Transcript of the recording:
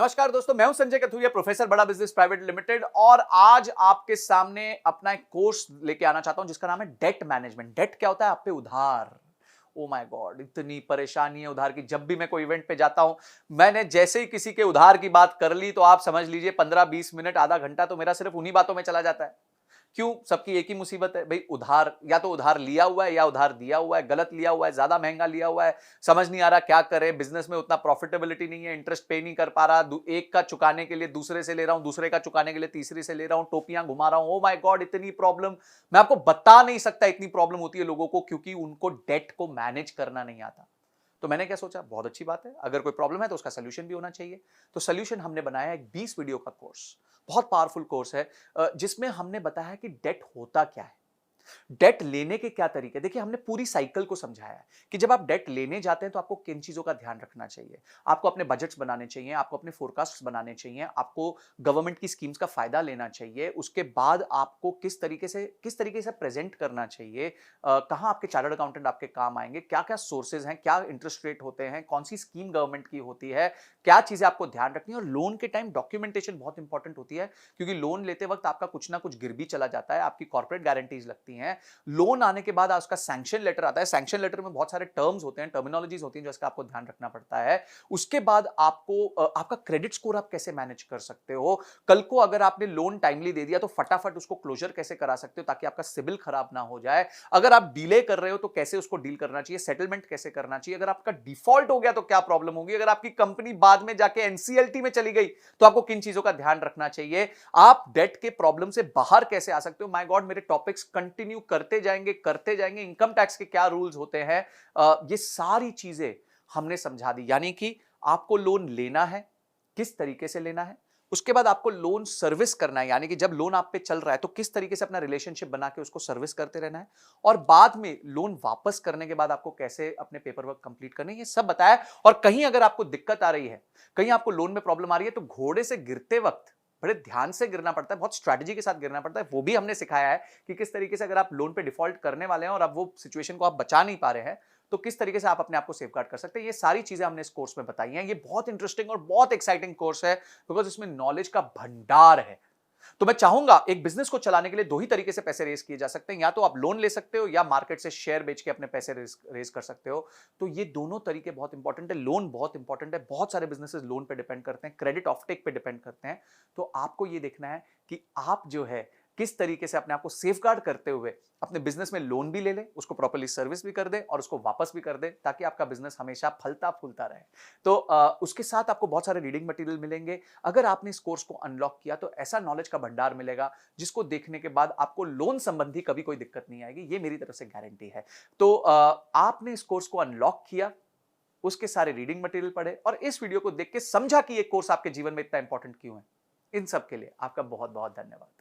नमस्कार दोस्तों, मैं हूं संजय कथुरिया, प्रोफेसर बड़ा बिजनेस प्राइवेट लिमिटेड। और आज आपके सामने अपना एक कोर्स लेके आना चाहता हूं जिसका नाम है डेट मैनेजमेंट। डेट क्या होता है? आप पे उधार। ओ माय गॉड, इतनी परेशानी है उधार की। जब भी मैं कोई इवेंट पे जाता हूं, मैंने जैसे ही किसी के उधार की बात कर ली तो आप समझ लीजिए 15-20 मिनट, आधा घंटा तो मेरा सिर्फ उन्हीं बातों में चला जाता है। क्यों? सबकी एक ही मुसीबत है भाई, उधार। या तो उधार लिया हुआ है या उधार दिया हुआ है, गलत लिया हुआ है, ज्यादा महंगा लिया हुआ है, समझ नहीं आ रहा क्या करे। बिजनेस में उतना प्रॉफिटेबिलिटी नहीं है, इंटरेस्ट पे नहीं कर पा रहा, एक का चुकाने के लिए दूसरे से ले रहा हूं, दूसरे का चुकाने के लिए तीसरे से ले रहा हूं, टोपियां घुमा रहा हूं। ओ माय गॉड, इतनी प्रॉब्लम मैं आपको बता नहीं सकता। इतनी प्रॉब्लम होती है लोगों को क्योंकि उनको डेट को मैनेज करना नहीं आता। तो मैंने क्या सोचा, बहुत अच्छी बात है, अगर कोई प्रॉब्लम है तो उसका सोल्यूशन भी होना चाहिए। तो सोल्यूशन हमने बनाया है एक 20 वीडियो का कोर्स। बहुत पावरफुल कोर्स है, जिसमें हमने बताया कि डेट होता क्या है, डेट लेने के क्या तरीके। देखिए, हमने पूरी साइकिल को समझाया है कि जब आप डेट लेने जाते हैं तो आपको किन चीजों का ध्यान रखना चाहिए। आपको अपने बजट्स बनाने चाहिए, आपको अपने फोरकास्ट्स बनाने चाहिए, आपको गवर्नमेंट की स्कीम्स का फायदा लेना चाहिए। उसके बाद आपको किस तरीके से प्रेजेंट करना चाहिए, कहां आपके चार्टर्ड अकाउंटेंट आपके काम आएंगे, क्या क्या सोर्सेज हैं, क्या इंटरेस्ट रेट होते हैं, कौन सी स्कीम गवर्नमेंट की होती है, क्या चीजें आपको ध्यान रखनी है। और लोन के टाइम डॉक्यूमेंटेशन बहुत इंपॉर्टेंट होती है, क्योंकि लोन लेते वक्त आपका कुछ ना कुछ गिर भी चला जाता है, आपकी कॉर्पोरेट गारंटीज लगती हैं। लोन आने के बाद उसका सैंक्शन लेटर आता है। सैंक्शन लेटर में बहुत सारे टर्म्स होते हैं, टर्मिनोलॉजीज होती हैं, जिसका आपको ध्यान रखना पड़ता है। उसके बाद आपको आपका क्रेडिट स्कोर आप कैसे मैनेज कर सकते हो। कल को अगर आपने लोन टाइमली दे दिया तो फटाफट उसको क्लोजर कैसे करा सकते हो ताकि आपका सिबिल खराब ना हो जाए। अगर आप डिले कर रहे हो तो कैसे उसको डील करना चाहिए, सेटलमेंट कैसे करना चाहिए। अगर आपका डिफॉल्ट हो गया तो क्या प्रॉब्लम होगी। अगर आपकी कंपनी बाद में जाके एनसीएलटी में चली गई तो आपको किन चीजों का ध्यान रखना चाहिए। आप डेट के प्रॉब्लम से बाहर कैसे आ सकते हो। माय गॉड, मेरे टॉपिक्स कंटिन्यू करते जाएंगे। इनकम टैक्स के क्या रूल्स होते हैं, ये सारी चीजें हमने समझा दी। यानी कि आपको लोन लेना है, किस तरीके से लेना है। उसके बाद आपको लोन सर्विस करना है, यानी कि जब लोन आप पे चल रहा है तो किस तरीके से अपना रिलेशनशिप बना के उसको सर्विस करते रहना है। और बाद में लोन वापस करने के बाद आपको कैसे अपने पेपर वर्क कंप्लीट करने, ये सब बताया। और कहीं अगर आपको दिक्कत आ रही है, कहीं आपको लोन में प्रॉब्लम आ रही है, तो घोड़े से गिरते वक्त बड़े ध्यान से गिरना पड़ता है, बहुत स्ट्रैटेजी के साथ गिरना पड़ता है। वो भी हमने सिखाया है कि किस तरीके से अगर आप लोन पे डिफॉल्ट करने वाले हैं और अब वो सिचुएशन को आप बचा नहीं पा रहे हैं, तो किस तरीके से आप अपने आप को सेफगार्ड कर सकते हैं। ये सारी चीजें हमने इस कोर्स में बताई हैं। ये बहुत इंटरेस्टिंग और बहुत एक्साइटिंग कोर्स है, बिकॉज इसमें नॉलेज का भंडार है। तो मैं चाहूंगा, एक बिजनेस को चलाने के लिए दो ही तरीके से पैसे रेज किए जा सकते हैं, या तो आप लोन ले सकते हो या मार्केट से शेयर बेच के अपने पैसे रेज कर सकते हो। तो ये दोनों तरीके बहुत इंपॉर्टेंट है। लोन बहुत इंपॉर्टेंट है, बहुत सारे बिजनेसेस लोन पे डिपेंड करते हैं, क्रेडिट ऑफटेक पे डिपेंड करते हैं। तो आपको ये देखना है कि आप जो है किस तरीके से अपने आप को सेफगार्ड करते हुए अपने बिजनेस में लोन भी ले ले, उसको प्रॉपर्ली सर्विस भी कर दे और उसको वापस भी कर दे, ताकि आपका बिजनेस हमेशा फलता फूलता रहे। तो उसके साथ आपको बहुत सारे रीडिंग मटेरियल मिलेंगे। अगर आपने इस कोर्स को अनलॉक किया तो ऐसा नॉलेज का भंडार मिलेगा जिसको देखने के बाद आपको लोन संबंधी कभी कोई दिक्कत नहीं आएगी, ये मेरी तरफ से गारंटी है। तो आपने इस कोर्स को अनलॉक किया, उसके सारे रीडिंग मटेरियल पढ़े और इस वीडियो को देख के समझा कि ये कोर्स आपके जीवन में इतना इंपॉर्टेंट क्यों है। इन सब के लिए आपका बहुत बहुत धन्यवाद।